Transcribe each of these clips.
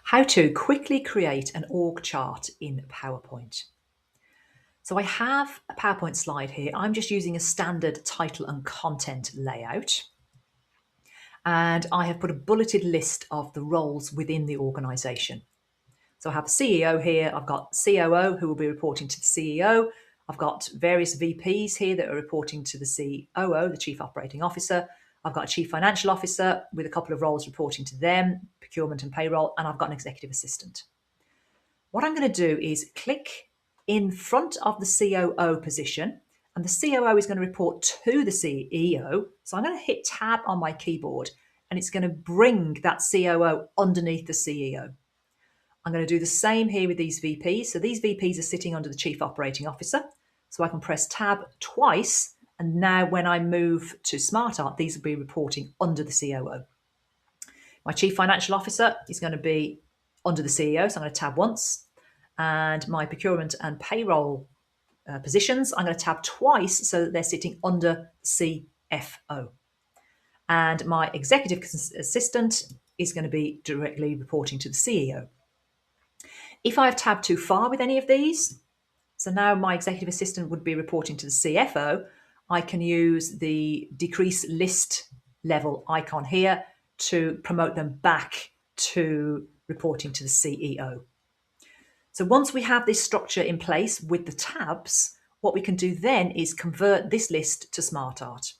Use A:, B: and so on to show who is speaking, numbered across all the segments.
A: How to quickly create an org chart in PowerPoint. So I have a PowerPoint slide here. I'm just using a standard title and content layout. And I have put a bulleted list of the roles within the organization. So I have a CEO here. I've got COO who will be reporting to the CEO. I've got various VPs here that are reporting to the COO, the Chief Operating Officer. I've got a Chief Financial Officer with a couple of roles reporting to them, procurement and payroll, and I've got an executive assistant. What I'm going to do is click in front of the COO position, and the COO is going to report to the CEO. So I'm going to hit Tab on my keyboard, and it's going to bring that COO underneath the CEO. I'm going to do the same here with these VPs. So these VPs are sitting under the Chief Operating Officer. So I can press Tab twice, and now when I move to SmartArt, these will be reporting under the COO. My Chief Financial Officer is going to be under the CEO, so I'm going to tab once. And my procurement and payroll positions, I'm going to tab twice so that they're sitting under CFO. And my executive assistant is going to be directly reporting to the CEO. If I've tabbed too far with any of these, so now my executive assistant would be reporting to the CFO, I can use the decrease list level icon here to promote them back to reporting to the CEO. So once we have this structure in place with the tabs, what we can do then is convert this list to SmartArt.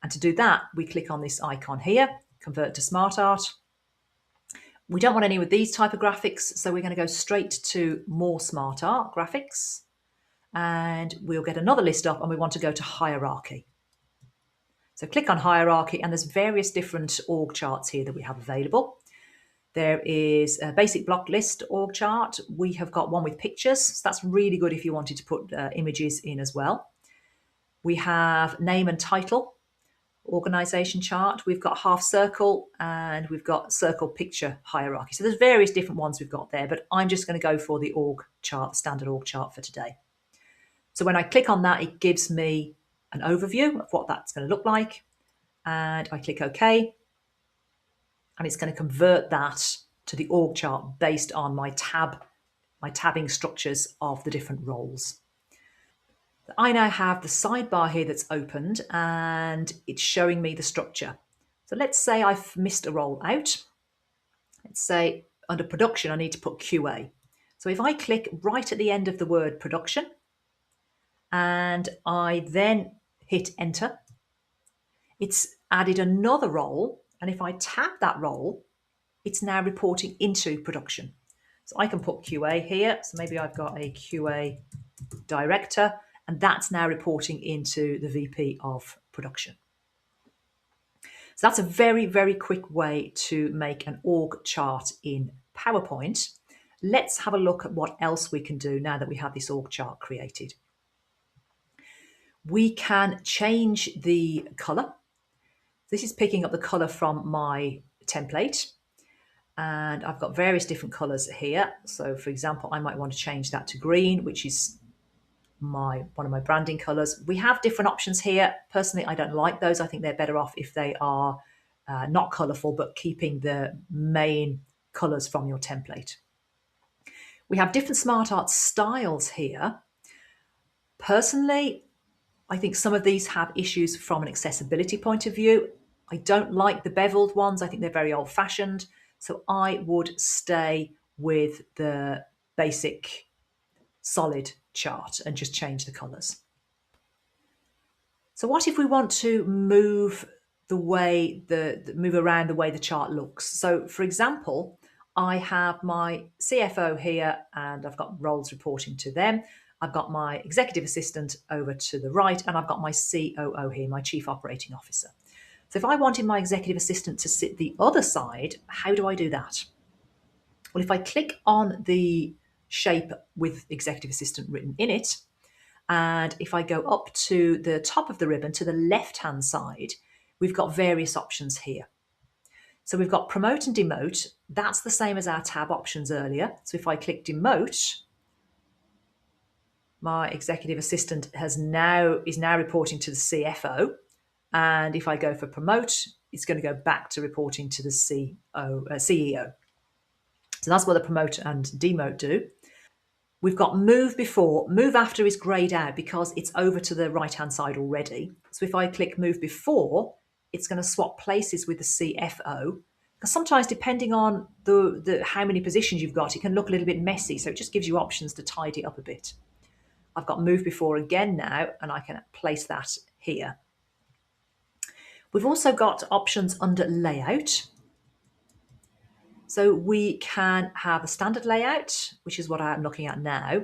A: And to do that, we click on this icon here, convert to SmartArt. We don't want any of these type of graphics, so we're going to go straight to more SmartArt graphics. And we'll get another list up, and we want to go to hierarchy. So click on hierarchy, and there's various different org charts here that we have available. There is a basic block list org chart. We have got one with pictures. So that's really good if you wanted to put images in as well. We have name and title organization chart. We've got half circle, and we've got circle picture hierarchy. So there's various different ones we've got there, but I'm just going to go for the org chart, the standard org chart for today. So when I click on that, it gives me an overview of what that's going to look like. And I click OK. And it's going to convert that to the org chart based on my tabbing structures of the different roles. I now have the sidebar here that's opened, and it's showing me the structure. So let's say I've missed a role out. Let's say under production, I need to put QA. So if I click right at the end of the word production, and I then hit enter, it's added another role. And if I tab that role, it's now reporting into production. So I can put QA here. So maybe I've got a QA director, and that's now reporting into the VP of production. So that's a very, very quick way to make an org chart in PowerPoint. Let's have a look at what else we can do now that we have this org chart created. We can change the color. This is picking up the color from my template, and I've got various different colors here. So for example, I might want to change that to green, which is one of my branding colors. We have different options here. Personally, I don't like those. I think they're better off if they are not colorful, but keeping the main colors from your template. We have different SmartArt styles here. Personally, I think some of these have issues from an accessibility point of view. I don't like the beveled ones. I think they're very old-fashioned. So I would stay with the basic solid chart and just change the colors. So what if we want to move around the way the chart looks? So for example, I have my CFO here, and I've got roles reporting to them. I've got my executive assistant over to the right, and I've got my COO here, my Chief Operating Officer. So if I wanted my executive assistant to sit the other side, how do I do that? Well, if I click on the shape with executive assistant written in it, and if I go up to the top of the ribbon to the left-hand side, we've got various options here. So we've got promote and demote. That's the same as our tab options earlier. So if I click demote, my executive assistant is now reporting to the CFO. And if I go for promote, it's going to go back to reporting to the CEO. So that's what the promote and demote do. We've got move before. Move after is greyed out because it's over to the right-hand side already. So if I click move before, it's going to swap places with the CFO. Because sometimes, depending on the how many positions you've got, it can look a little bit messy. So it just gives you options to tidy up a bit. I've got move before again now, and I can place that here. We've also got options under layout. So we can have a standard layout, which is what I'm looking at now.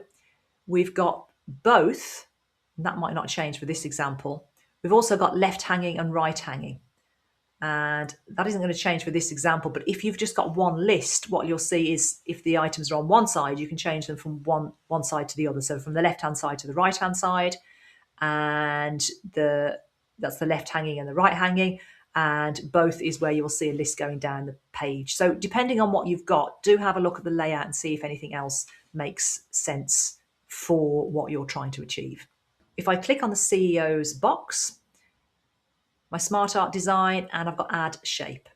A: We've got both, and that might not change for this example. We've also got left hanging and right hanging. And that isn't going to change for this example, but if you've just got one list, what you'll see is if the items are on one side, you can change them from one side to the other. So from the left-hand side to the right-hand side, and that's the left hanging and the right hanging, and both is where you'll see a list going down the page. So depending on what you've got, do have a look at the layout and see if anything else makes sense for what you're trying to achieve. If I click on the CEO's box, my SmartArt design, and I've got add shape.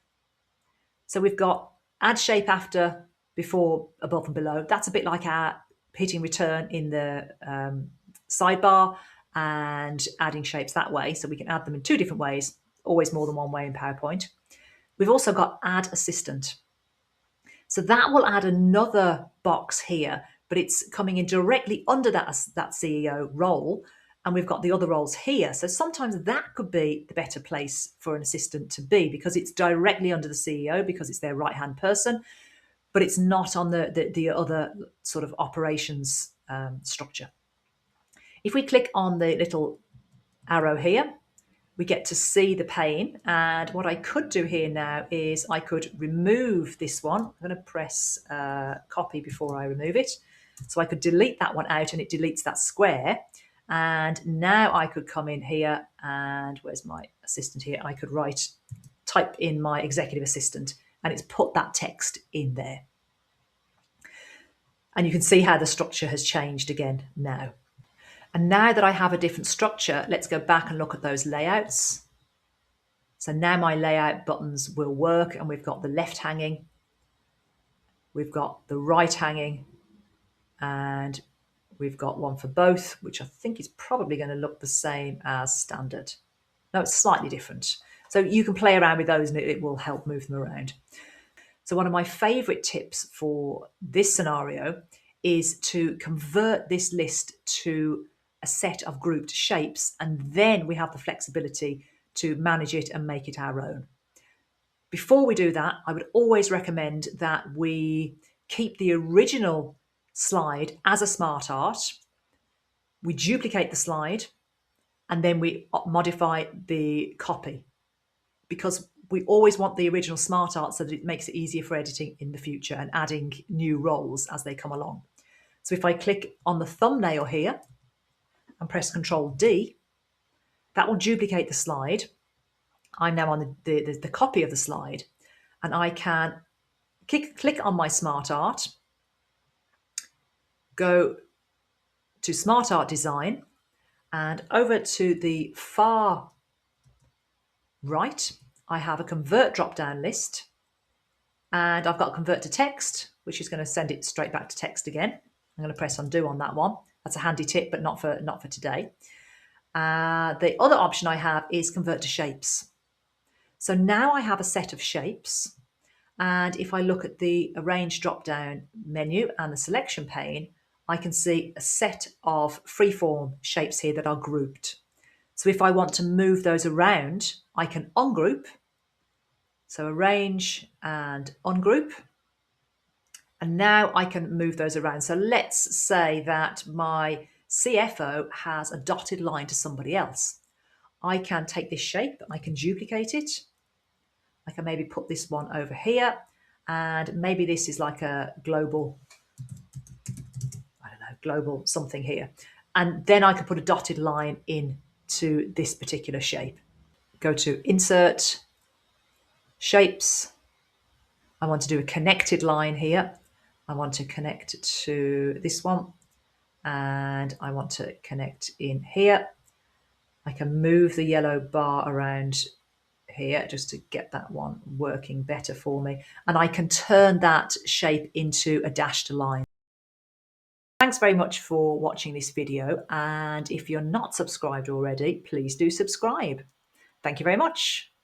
A: So we've got add shape after, before, above and below. That's a bit like our hitting return in the sidebar and adding shapes that way. So we can add them in two different ways, always more than one way in PowerPoint. We've also got add assistant. So that will add another box here, but it's coming in directly under that CEO role. And we've got the other roles here. So sometimes that could be the better place for an assistant to be because it's directly under the CEO because it's their right-hand person, but it's not on the other sort of operations structure. If we click on the little arrow here, we get to see the pane. And what I could do here now is I could remove this one. I'm going to press copy before I remove it. So I could delete that one out and it deletes that square. And now I could come in here and where's my assistant here? I could type in my executive assistant and it's put that text in there. And you can see how the structure has changed again now. And now that I have a different structure, let's go back and look at those layouts. So now my layout buttons will work and we've got the left hanging, we've got the right hanging, and we've got one for both, which I think is probably going to look the same as standard. No, it's slightly different. So you can play around with those and it will help move them around. So one of my favorite tips for this scenario is to convert this list to a set of grouped shapes, and then we have the flexibility to manage it and make it our own. Before we do that, I would always recommend that we keep the original slide as a SmartArt. We duplicate the slide and then we modify the copy because we always want the original SmartArt so that it makes it easier for editing in the future and adding new roles as they come along. So if I click on the thumbnail here and press Control D, that will duplicate the slide. I'm now on the copy of the slide and I can click on my SmartArt, go to SmartArt Design, and over to the far right, I have a Convert drop-down list, and I've got Convert to Text, which is going to send it straight back to text again. I'm going to press Undo on that one. That's a handy tip, but not for today. The other option I have is Convert to Shapes. So now I have a set of shapes, and if I look at the Arrange drop-down menu and the selection pane, I can see a set of freeform shapes here that are grouped. So if I want to move those around, I can ungroup. So Arrange and Ungroup. And now I can move those around. So let's say that my CFO has a dotted line to somebody else. I can take this shape, I can duplicate it. I can maybe put this one over here, and maybe this is like a global, I don't know, global something here. And then I can put a dotted line into this particular shape. Go to Insert, Shapes. I want to do a connected line here. I want to connect to this one, and I want to connect in here. I can move the yellow bar around here just to get that one working better for me. And I can turn that shape into a dashed line. Thanks very much for watching this video. And if you're not subscribed already, please do subscribe. Thank you very much.